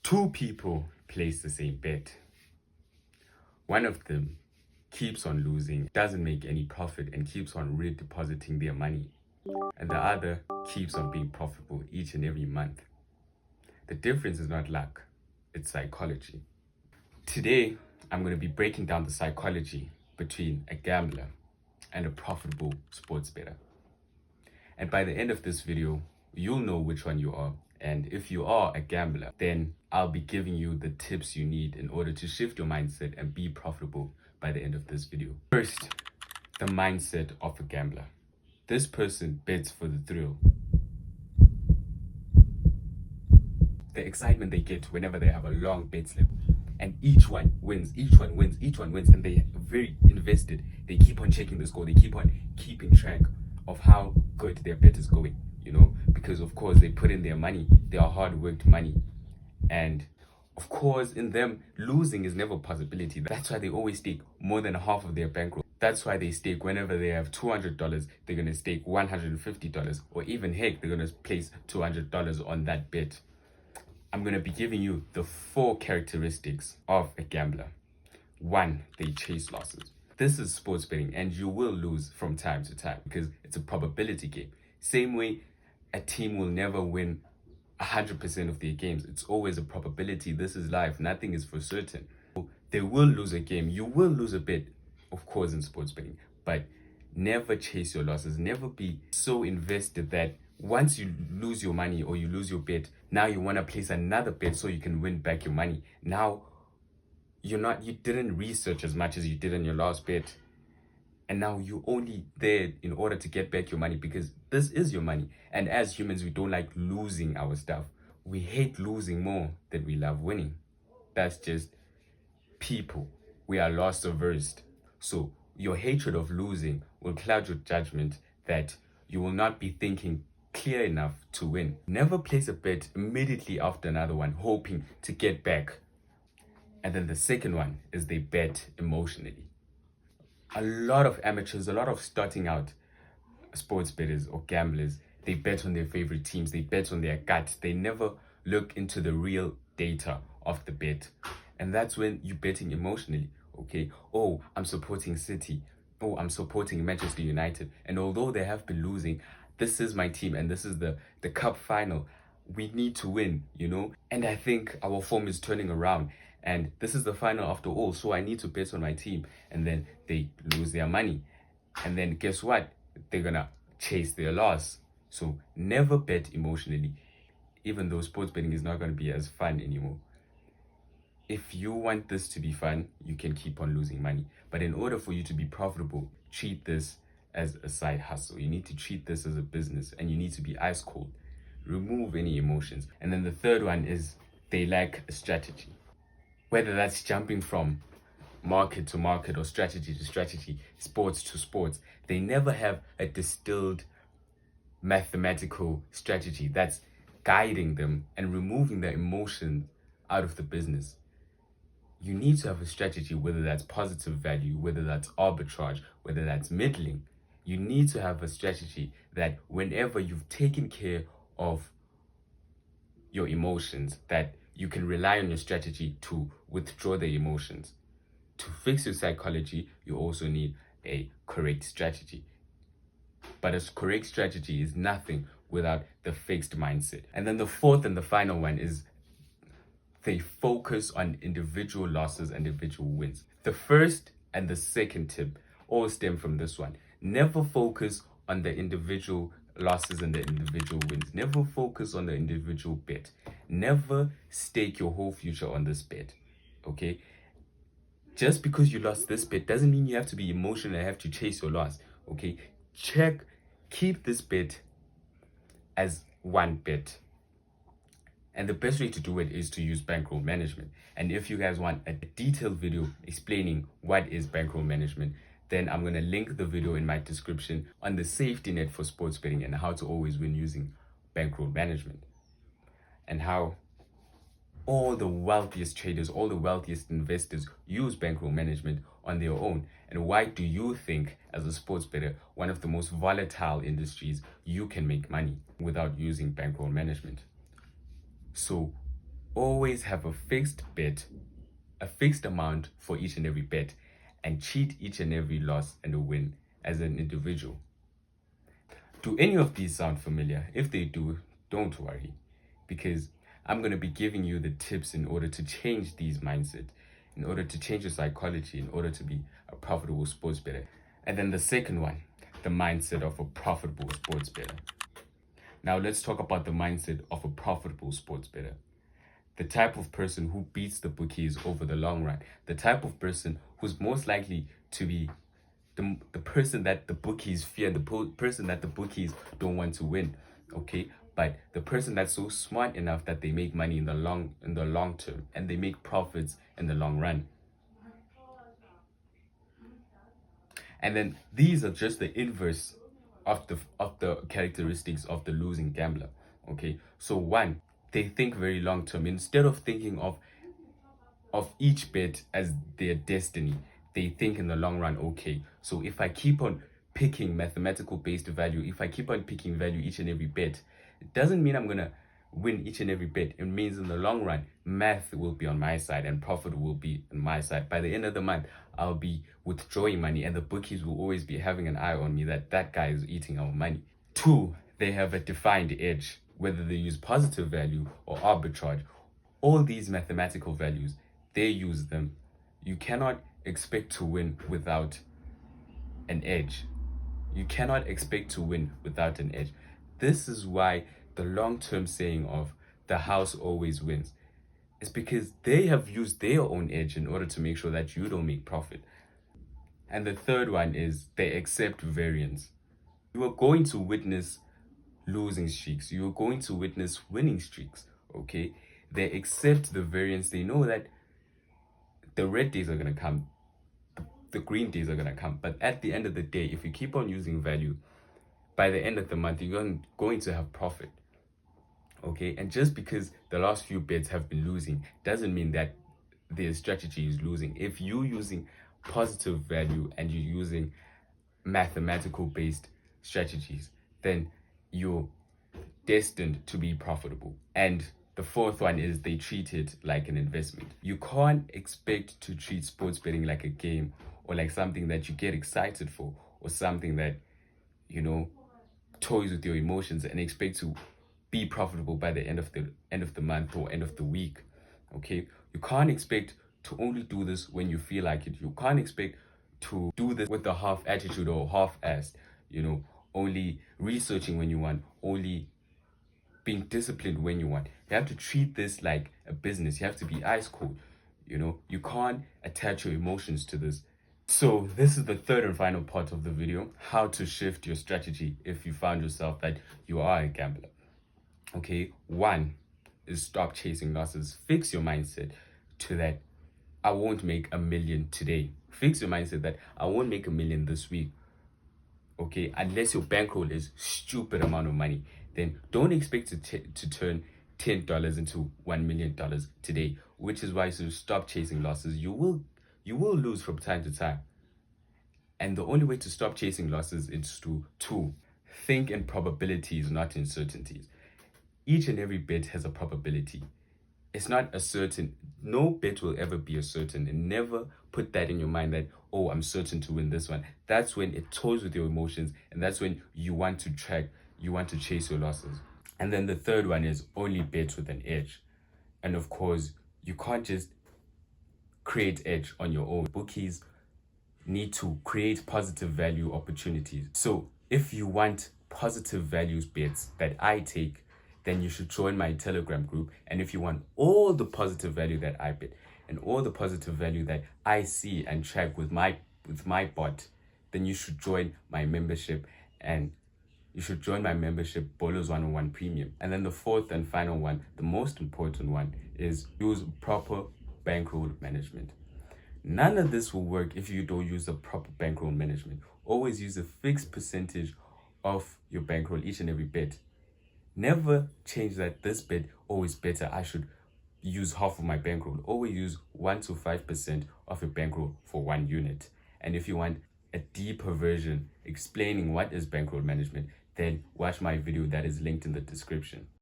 Two people place the same bet. One of them keeps on losing, doesn't make any profit, and keeps on redepositing their money. And the other keeps on being profitable each and every month. The difference is not luck, it's psychology. Today, I'm going to be breaking down the psychology between a gambler and a profitable sports bettor. And by the end of this video, you'll know which one you are. And if you are a gambler, then I'll be giving you the tips you need in order to shift your mindset and be profitable by the end of this video. First, the mindset of a gambler. This person bets for the thrill. The excitement they get whenever they have a long bet slip. And each one wins, and they're very invested. They keep on checking the score. They keep on keeping track of how good their bet is going, because of course they put in their money, their hard worked money. And of course, in them, losing is never a possibility. That's why they always stake more than half of their bankroll. That's why they stake whenever they have $200, they're going to stake $150, or even heck, they're going to place $200 on that bet. I'm going to be giving you the 4 characteristics of a gambler. 1, they chase losses. This is sports betting, and you will lose from time to time because it's a probability game. Same way, a team will never win 100% of their games. It's always a probability. This is life. Nothing is for certain. They will lose a game. You will lose a bit, of course, in sports betting, but never chase your losses. Never be so invested that once you lose your money or you lose your bet, now you want to place another bet so you can win back your money. Now you didn't research as much as you did on your last bet, and now you're only there in order to get back your money because this is your money. And as humans, we don't like losing our stuff. We hate losing more than we love winning. That's just people. We are loss averse. So your hatred of losing will cloud your judgment that you will not be thinking clear enough to win. Never place a bet immediately after another one, hoping to get back. And then the second one is they bet emotionally. A lot of amateurs, a lot of starting out sports bettors or gamblers, they bet on their favorite teams, they bet on their gut. They never look into the real data of the bet. And that's when you're betting emotionally. Okay, oh, I'm supporting City. Oh, I'm supporting Manchester United. And although they have been losing, this is my team and this is the cup final. We need to win, And I think our form is turning around. And this is the final after all, so I need to bet on my team. And then they lose their money. And then guess what? They're going to chase their loss. So never bet emotionally, even though sports betting is not going to be as fun anymore. If you want this to be fun, you can keep on losing money. But in order for you to be profitable, treat this as a side hustle. You need to treat this as a business, and you need to be ice cold. Remove any emotions. And then the third one is they lack a strategy. Whether that's jumping from market to market or strategy to strategy, sports to sports, they never have a distilled mathematical strategy that's guiding them and removing the emotion out of the business. You need to have a strategy, whether that's positive value, whether that's arbitrage, whether that's middling. You need to have a strategy that whenever you've taken care of your emotions, that you can rely on your strategy to withdraw the emotions. To fix your psychology, you also need a correct strategy. But a correct strategy is nothing without the fixed mindset. And then the fourth and the final one is they focus on individual losses and individual wins. The first and the second tip all stem from this one. Never focus on the individual losses and the individual wins. Never focus on the individual bet. Never stake your whole future on this bet. Okay? Just because you lost this bet doesn't mean you have to be emotional and have to chase your loss. Okay? Keep this bet as one bet. And the best way to do it is to use bankroll management. And if you guys want a detailed video explaining what is bankroll management, then I'm going to link the video in my description on the safety net for sports betting and how to always win using bankroll management. And how all the wealthiest traders, all the wealthiest investors use bankroll management on their own. And why do you think, as a sports bettor, one of the most volatile industries, you can make money without using bankroll management? So Always have a fixed bet, a fixed amount for each and every bet, and treat each and every loss and a win as an individual. Do any of these sound familiar? If they do, don't worry, because I'm going to be giving you the tips in order to change these mindsets, in order to change your psychology, in order to be a profitable sports bettor. And then the second one, the mindset of a profitable sports bettor. Now let's talk about the mindset of a profitable sports bettor. The type of person who beats the bookies over the long run. The type of person who's most likely to be the person that the bookies fear, the person that the bookies don't want to win. Okay, but the person that's so smart enough that they make money in the long term, and they make profits in the long run. And then these are just the inverse of the characteristics of the losing gambler. Okay, so one, they think very long term. Instead of thinking of each bet as their destiny, they think in the long run. Okay, so if I keep on picking mathematical based value, if I keep on picking value each and every bet, it doesn't mean I'm gonna win each and every bet. It means in the long run, math will be on my side and profit will be on my side. By the end of the month, I'll be withdrawing money, and the bookies will always be having an eye on me that guy is eating our money. Two, they have a defined edge, whether they use positive value or arbitrage. All these mathematical values, they use them. You cannot expect to win without an edge. You cannot expect to win without an edge. This is why the long-term saying of the house always wins is because they have used their own edge in order to make sure that you don't make profit. And the third one is they accept variance. You are going to witness losing streaks. You are going to witness winning streaks. Okay? They accept the variance. They know that the red days are going to come, the green days are going to come. But at the end of the day, if you keep on using value, by the end of the month, you're going to have profit. Okay? And just because the last few bets have been losing doesn't mean that their strategy is losing. If you're using positive value and you're using mathematical based strategies, then you're destined to be profitable. And the fourth one is they treat it like an investment. You can't expect to treat sports betting like a game or like something that you get excited for or something that, toys with your emotions and expect to be profitable by the end of the month or end of the week. Okay? You can't expect to only do this when you feel like it. You can't expect to do this with a half attitude or half-assed, only researching when you want, only being disciplined when you want. You have to treat this like a business. You have to be ice cold. You can't attach your emotions to this. So this is the third and final part of the video, how to shift your strategy if you found yourself that you are a gambler. Okay, one is stop chasing losses. Fix your mindset to that I won't make $1 million today. Fix your mindset that I won't make $1 million this week. Okay, unless your bankroll is stupid amount of money, then don't expect to turn $10 into $1 million today, which is why you should stop chasing losses. You will lose from time to time. And the only way to stop chasing losses is to think in probabilities, not in certainties. Each and every bet has a probability. It's not a certain, no bet will ever be a certain. And never put that in your mind that, oh, I'm certain to win this one. That's when it toys with your emotions, and that's when you want to chase your losses. And then the third one is only bet with an edge. And of course, you can't just create edge on your own. Bookies need to create positive value opportunities. So if you want positive values bets that I take, then you should join my Telegram group. And if you want all the positive value that I bet and all the positive value that I see and track with my bot, then you should join my membership. And you should join my membership, Bowlers 101 Premium. And then the fourth and final one, the most important one, is use proper bankroll management. None of this will work if you don't use a proper bankroll management. Always use a fixed percentage of your bankroll each and every bet. Never change that this bet always better. I should use half of my bankroll. Always use 1 to 5% of your bankroll for one unit. And if you want a deeper version explaining what is bankroll management, then watch my video that is linked in the description.